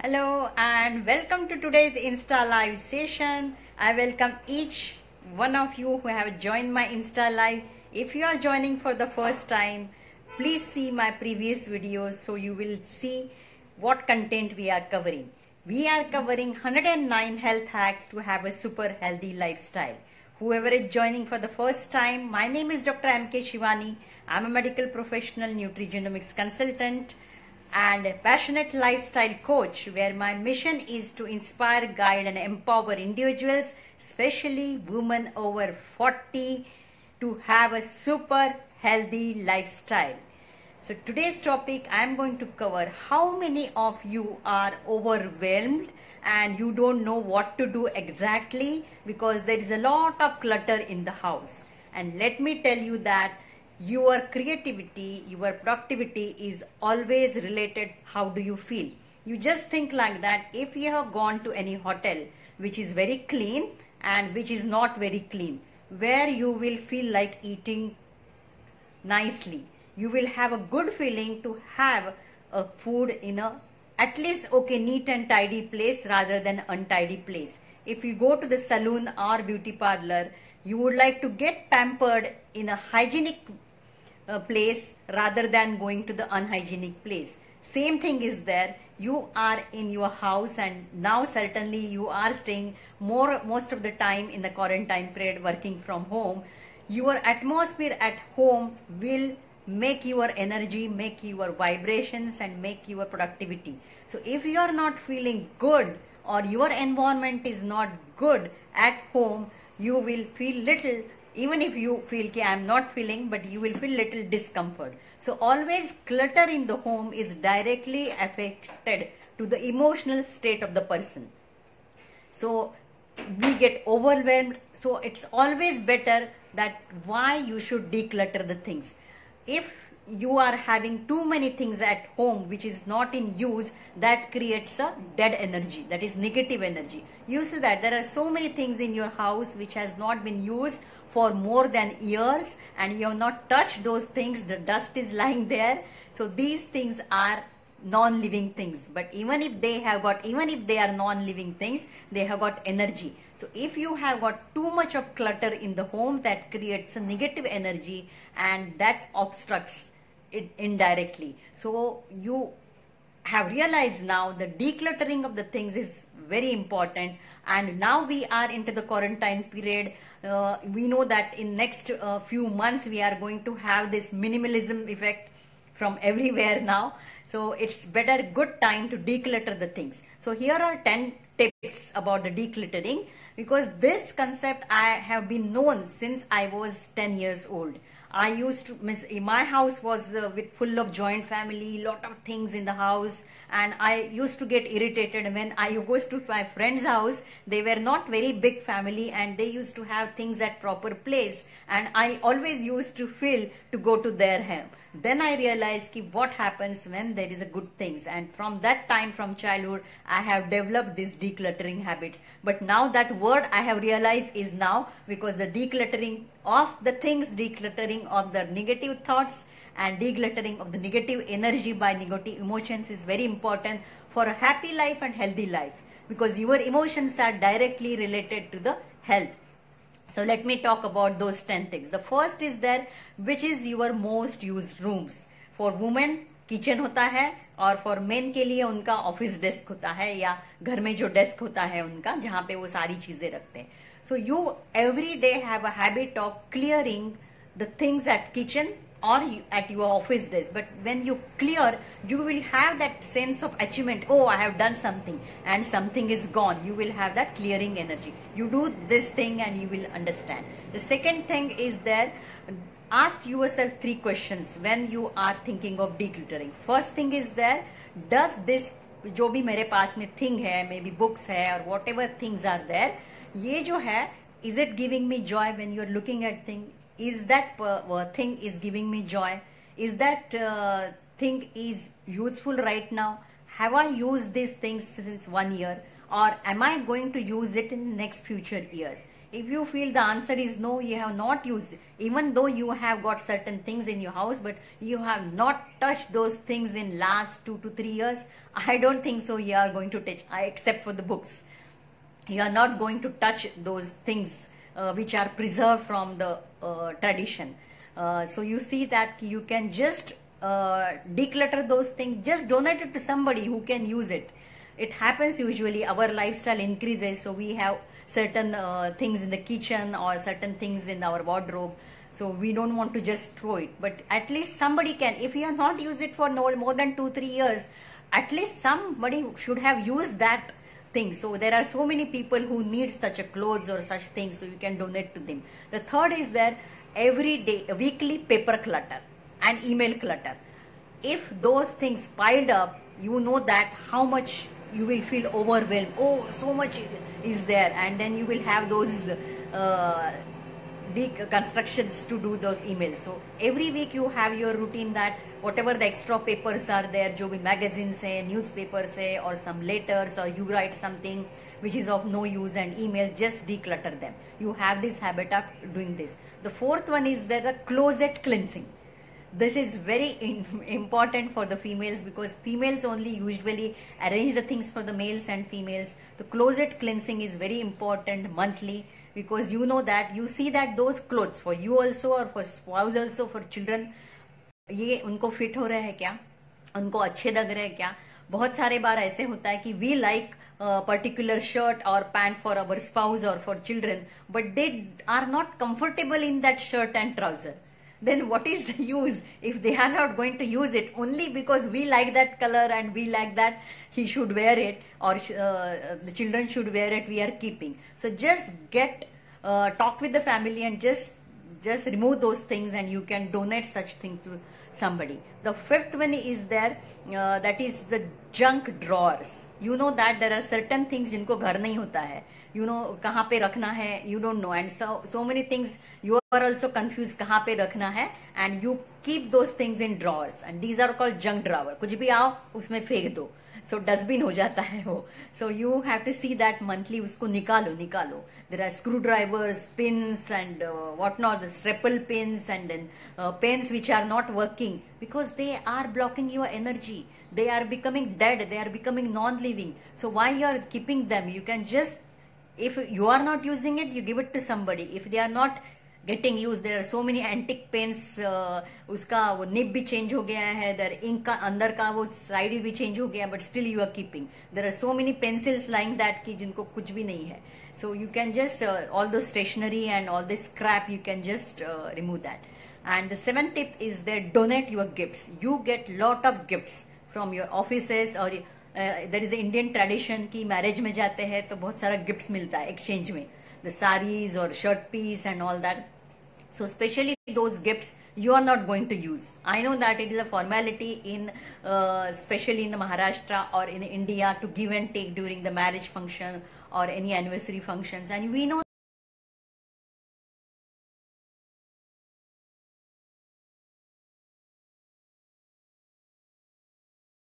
Hello and welcome to today's Insta Live session. I welcome each one of you who have joined my Insta Live. If you are joining for the first time, please see my previous videos so you will see what content we are covering. We are covering 109 health hacks to have a super healthy lifestyle. Whoever is joining for the first time, my name is Dr. M.K. Shivani. I'm a medical professional nutrigenomics consultant and a passionate lifestyle coach, where my mission is to inspire, guide and empower individuals, especially women over 40, to have a super healthy lifestyle. So today's topic, I am going to cover how many of you are overwhelmed and you don't know what to do exactly because there is a lot of clutter in the house. And let me tell you that your creativity, your productivity is always related how do you feel. You just think like that. If you have gone to any hotel which is very clean and which is not very clean, where you will feel like eating nicely, you will have a good feeling to have a food in a at least neat and tidy place rather than untidy place. If you go to the salon or beauty parlor, you would like to get pampered in a hygienic place rather than going to the unhygienic place. Same thing is there. You are in your house and now certainly you are staying most of the time in the quarantine period working from home. Your atmosphere at home will make your energy, make your vibrations and make your productivity. So if you are not feeling good or your environment is not good at home, you will feel little, even if you feel कि I am not feeling, but you will feel little discomfort. So always clutter in the home is directly affected to the emotional state of the person. So we get overwhelmed. So it's always better that why you should declutter the things. If you are having too many things at home which is not in use, that creates a dead energy, that is negative energy. You see that there are so many things in your house which has not been used for more than years and you have not touched those things, the dust is lying there. So these things are non-living things, but even if they are non-living things, they have got energy. So if you have got too much of clutter in the home, that creates a negative energy and that obstructs it indirectly. So you have realized now the decluttering of the things is very important. And now we are into the quarantine period. We know that in next few months we are going to have this minimalism effect from everywhere now. So it's good time to declutter the things. So here are 10 tips about the decluttering, because this concept I have been known since I was 10 years old. I used to, my house was with full of joint family, lot of things in the house, and I used to get irritated when I goes to my friend's house. They were not very big family and they used to have things at proper place, and I always used to feel to go to their home. Then I realized what happens when there is a good things, and from that time, from childhood, I have developed these decluttering habits. But now that word I have realized is now, because the decluttering of the things, decluttering of the negative thoughts and decluttering of the negative energy by negative emotions is very important for a happy life and healthy life, because your emotions are directly related to the health. So let me talk about those 10 things. The first is there, which is your most used rooms. For women kitchen होता है और for main के लिए उनका office desk होता है या घर में जो डेस्क होता है उनका, जहां पे वो सारी चीजें रखते हैं. So you every day have a habit of clearing the things at kitchen or at your office desk. But when you clear, you will have that sense of achievement. Oh, I have done something and something is gone. You will have that clearing energy. You do this thing and you will understand. The second thing is there, ask yourself 3 questions when you are thinking of decluttering. First thing is there, does this जो भी मेरे पास में thing है, maybe books है or whatever things are there, ये जो है, is it giving me joy when you are looking at thing? Is that thing is giving me joy? Is that thing is useful right now? Have I used these things since 1 year? Or am I going to use it in next future years? If you feel the answer is no, you have not used, even though you have got certain things in your house, but you have not touched those things in last 2 to 3 years, I don't think so you are going to touch, except for the books. You are not going to touch those things which are preserved from the tradition. So you see that you can just declutter those things, just donate it to somebody who can use it. It happens usually, our lifestyle increases, so we have certain things in the kitchen or certain things in our wardrobe, so we don't want to just throw it. But at least somebody can, if you have not used it for more than 2-3 years, at least somebody should have used that thing. So there are so many people who need such a clothes or such things, so you can donate to them. The third is that every day, weekly paper clutter and email clutter. If those things piled up, you know that how much you will feel overwhelmed. Oh, so much is there, and then you will have those deconstructions to do those emails. So every week you have your routine that whatever the extra papers are there, जो भी magazines है, newspapers है, or some letters, or you write something which is of no use and email, just declutter them. You have this habit of doing this. The fourth one is that the closet cleansing. This is very important for the females, because females only usually arrange the things for the males and females. The closet cleansing is very important monthly, because you know that you see that those clothes for you also, or for spouse also, for children, ये उनको fit हो रहा है क्या, उनको अच्छे लग रहे हैं क्या. बहुत सारे बार ऐसे होता है कि we like particular shirt or pant for our spouse or for children, but they are not comfortable in that shirt and trouser. Then what is the use if they are not going to use it only because we like that color and we like that he should wear it, or the children should wear it, we are keeping. So just talk with the family and just remove those things, and you can donate such things to somebody. The fifth one is there, that is the junk drawers. You know that there are certain things जिनको घर नहीं होता है, you know कहाँ पे रखना है, you don't know, and so many things you are also confused कहाँ पे रखना है, and you keep those things in drawers, and these are called junk drawer. कुछ भी आओ उसमें फेंक दो, so डस्टबिन हो जाता है वो. So you have to see that monthly, उसको निकालो. There are screwdrivers, pins, and whatnot, the staple pins, and then pens which are not working because they are blocking your energy. They are becoming dead. They are becoming non-living. So why you are keeping them? You can just, if you are not using it, you give it to somebody. If they are not getting used, there are so many antique pens, उसका वो nib भी change हो गया है, there ink का अंदर का वो side भी change हो गया, but still you are keeping. There are so many pencils lying that कि जिनको कुछ भी नहीं है. So you can just all the stationery and all this scrap, you can just remove that. And the seventh tip is that donate your gifts. You get lot of gifts from your offices, or there is the Indian tradition कि marriage में जाते हैं तो बहुत सारा gifts मिलता है exchange में, the saris or shirt piece and all that. So especially those gifts you are not going to use. I know that it is a formality in especially in the Maharashtra or in India to give and take during the marriage function or any anniversary functions, and we know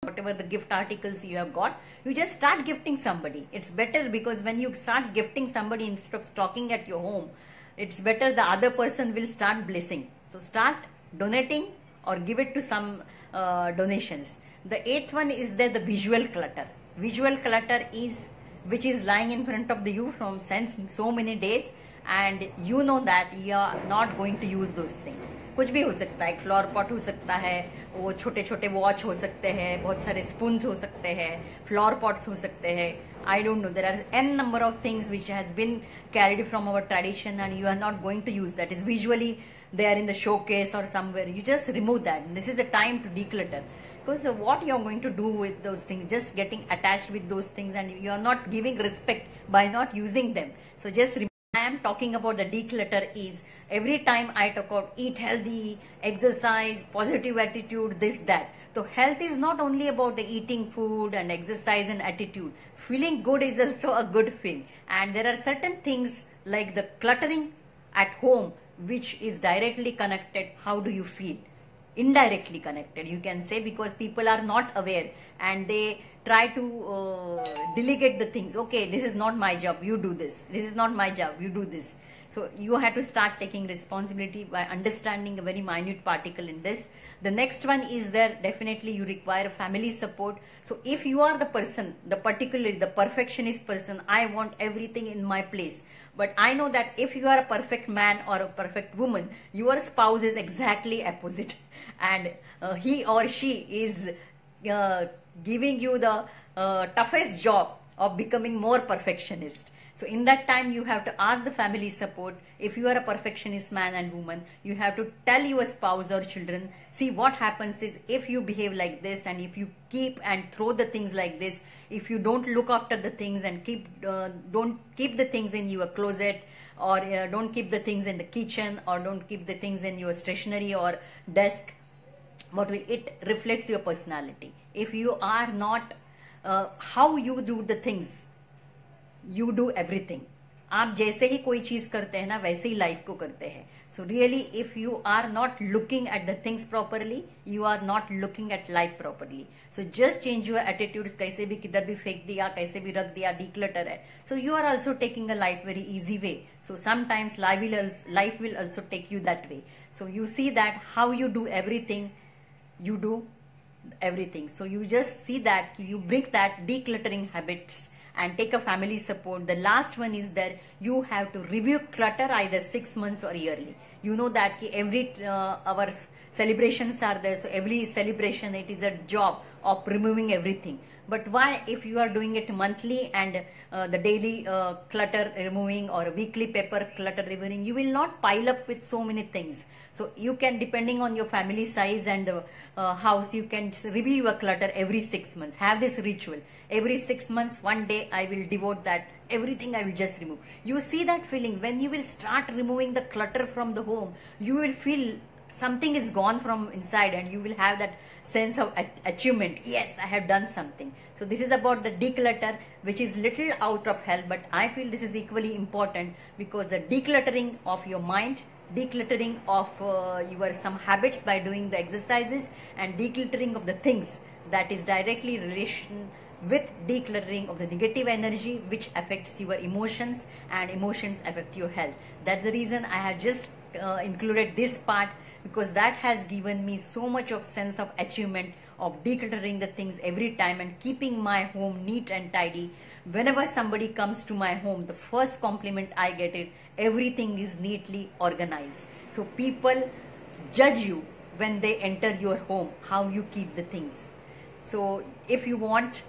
whatever the gift articles you have got, you just start gifting somebody. It's better, because when you start gifting somebody instead of stocking at your home, it's better the other person will start blessing. So start donating or give it to some donations. The eighth one is that the visual clutter. Visual clutter is which is lying in front of you from since so many days, and you know that you are not going to use those things. कुछ भी हो सकता है, flower pot हो सकता है, वो छोटे छोटे वॉच हो सकते हैं, बहुत सारे स्पून्स हो सकते हैं, फ्लावर पॉट्स हो सकते हैं. I don't know, there are n number of things which has been carried from our tradition and you are not going to use. That is visually they are in the showcase or somewhere. You just remove that. And this is the time to declutter, because what you are going to do with those things, just getting attached with those things, and you are not giving respect by not using them. So just I am talking about the declutter is every time I talk about eat healthy, exercise, positive attitude, this, that. So health is not only about the eating food and exercise and attitude. Feeling good is also a good thing. And there are certain things like the cluttering at home which is directly connected. How do you feel? indirectly connected, you can say, because people are not aware and they try to delegate the things. Okay, this is not my job, you do this. This is not my job, you do this. So you have to start taking responsibility by understanding a very minute particle in this. The next one is there, definitely you require family support. So if you are the person, particularly the perfectionist person, I want everything in my place. But I know that if you are a perfect man or a perfect woman, your spouse is exactly opposite. And he or she is giving you the toughest job of becoming more perfectionist. So in that time, you have to ask the family support. If you are a perfectionist man and woman, you have to tell your spouse or children, see, what happens is if you behave like this, and if you keep and throw the things like this, if you don't look after the things and don't keep the things in your closet, or don't keep the things in the kitchen, or don't keep the things in your stationery or desk, what will it reflects your personality. If you are not how you do the things, you do everything. आप जैसे ही कोई चीज करते हैं ना, वैसे ही life को करते हैं. So really, if you are not looking at the things properly, you are not looking at life properly. So just change your attitudes. कैसे भी किधर भी फेंक दिया, कैसे भी रख दिया, declutter है. So you are also taking a life very easy way. So sometimes life will also take you that way. So you see that how you do everything, you do everything. So you just see that you bring that decluttering habits and take a family support. The last one is that you have to review clutter either 6 months or yearly. You know that every our celebrations are there, so every celebration it is a job of removing everything. But why, if you are doing it monthly and the daily clutter removing or weekly paper clutter removing, you will not pile up with so many things. So you can, depending on your family size and the house, you can review your clutter every 6 months. Have this ritual. Every 6 months, one day I will devote that. Everything I will just remove. You see that feeling when you will start removing the clutter from the home, you will feel something is gone from inside, and you will have that sense of achievement. Yes, I have done something. So this is about the declutter, which is little out of help, but I feel this is equally important, because the decluttering of your mind, decluttering of your some habits by doing the exercises, and decluttering of the things, that is directly relation with decluttering of the negative energy, which affects your emotions, and emotions affect your health. That's the reason I have just included this part, because that has given me so much of sense of achievement of decluttering the things every time and keeping my home neat and tidy. Whenever somebody comes to my home, the first compliment I get is everything is neatly organized. So people judge you when they enter your home, how you keep the things. So if you want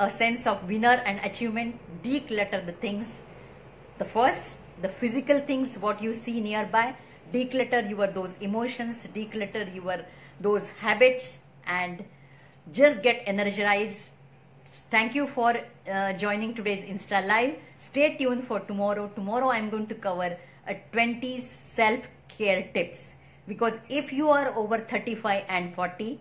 a sense of winner and achievement, declutter the things. The first, the physical things, what you see nearby, declutter your those emotions, declutter your those habits, and just get energized. Thank you for joining today's Insta Live. Stay tuned for tomorrow. Tomorrow I'm going to cover 20 self-care tips, because if you are over 35 and 40,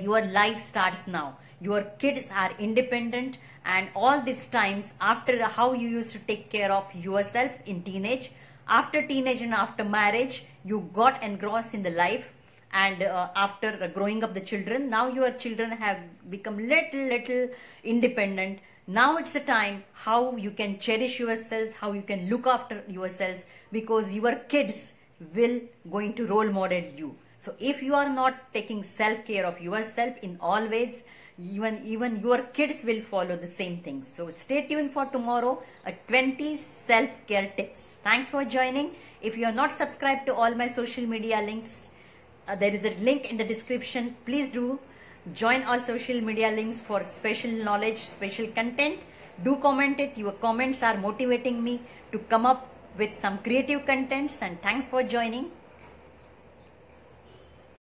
your life starts now. Your kids are independent, and all these times after how you used to take care of yourself in teenage, after teenage and after marriage, you got engrossed in the life, and after growing up the children, now your children have become little independent. Now it's a time how you can cherish yourselves, how you can look after yourselves, because your kids will going to role model you. So if you are not taking self-care of yourself in all ways, even your kids will follow the same things. So stay tuned for tomorrow, 20 self-care tips. Thanks for joining. If you are not subscribed to all my social media links, there is a link in the description. Please do join all social media links for special knowledge, special content. Do comment it. Your comments are motivating me to come up with some creative contents, and thanks for joining.